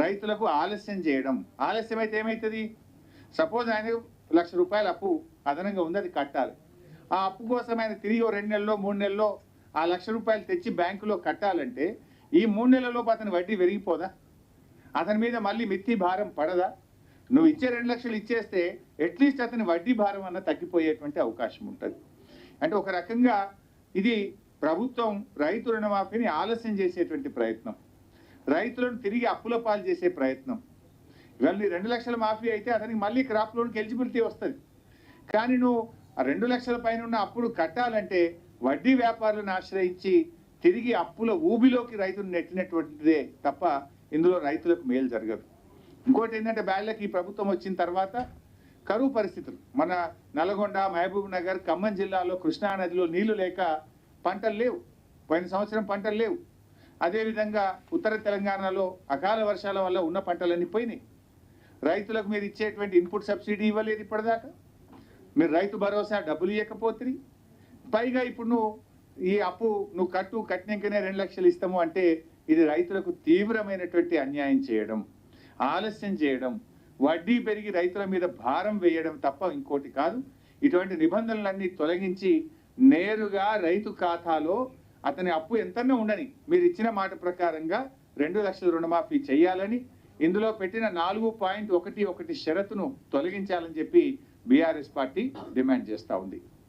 రైతులకు ఆలస్యం చేయడం. ఆలస్యం అయితే ఏమవుతుంది? సపోజ్ ఆయన ₹1,00,000 అప్పు అదనంగా ఉంది, అది కట్టాలి. ఆ అప్పు కోసం ఆయన తిరిగి 2 నెలల్లో 3 నెలల్లో ఆ ₹1,00,000 తెచ్చి బ్యాంకులో కట్టాలంటే ఈ 3 నెలల్లోపు అతని వడ్డీ పెరిగిపోదా? అతని మీద మళ్ళీ మిత్తి భారం పడదా? నువ్వు ఇచ్చే 2 లక్షలు ఇచ్చేస్తే అట్లీస్ట్ అతని వడ్డీ భారం అన్న తగ్గిపోయేటువంటి అవకాశం ఉంటుంది. అంటే ఒక రకంగా ఇది ప్రభుత్వం రైతు రుణమాఫీని ఆలస్యం చేసేటువంటి ప్రయత్నం, రైతులను తిరిగి అప్పుల పాలు చేసే ప్రయత్నం. ఇవాళ నీ 2 లక్షల మాఫీ అయితే అతనికి మళ్ళీ క్రాప్ లోన్కి ఎలిజిబిలిటీ వస్తుంది. కానీ నువ్వు ఆ 2 లక్షల పైన ఉన్న అప్పుడు కట్టాలంటే వడ్డీ వ్యాపారులను ఆశ్రయించి తిరిగి అప్పుల ఊబిలోకి రైతును నెట్టినటువంటిదే తప్ప ఇందులో రైతులకు మేలు జరగదు. ఇంకోటి ఏంటంటే బ్యాళ్ళకి ఈ ప్రభుత్వం వచ్చిన తర్వాత కరువు పరిస్థితులు, మన నల్గొండ, మహబూబ్ నగర్, ఖమ్మం జిల్లాలో కృష్ణానదిలో నీళ్లు లేక పంటలు లేవు. పోయిన సంవత్సరం పంటలు లేవు. అదేవిధంగా ఉత్తర తెలంగాణలో అకాల వర్షాల వల్ల ఉన్న పంటలన్నీ పోయినాయి. రైతులకు మీరు ఇచ్చేటువంటి ఇన్పుట్ సబ్సిడీ ఇవ్వలేదు ఇప్పటిదాకా. మీరు రైతు భరోసా డబ్బులు ఇవ్వకపోతే పైగా ఇప్పుడు నువ్వు ఈ అప్పు నువ్వు కట్టినాకనే 2 లక్షలు ఇస్తాము అంటే ఇది రైతులకు తీవ్రమైనటువంటి అన్యాయం చేయడం, ఆలస్యం చేయడం, వడ్డీ పెరిగి రైతుల మీద భారం వేయడం తప్ప ఇంకోటి కాదు. ఇటువంటి నిబంధనలన్నీ తొలగించి నేరుగా రైతు ఖాతాలో అతని అప్పు ఎంతనే ఉండని మీరు ఇచ్చిన మాట ప్రకారంగా 2 లక్షల రుణమాఫీ చేయాలని, ఇందులో పెట్టిన 4.11 షరతును తొలగించాలని చెప్పి బీఆర్ఎస్ పార్టీ డిమాండ్ చేస్తూ ఉంది.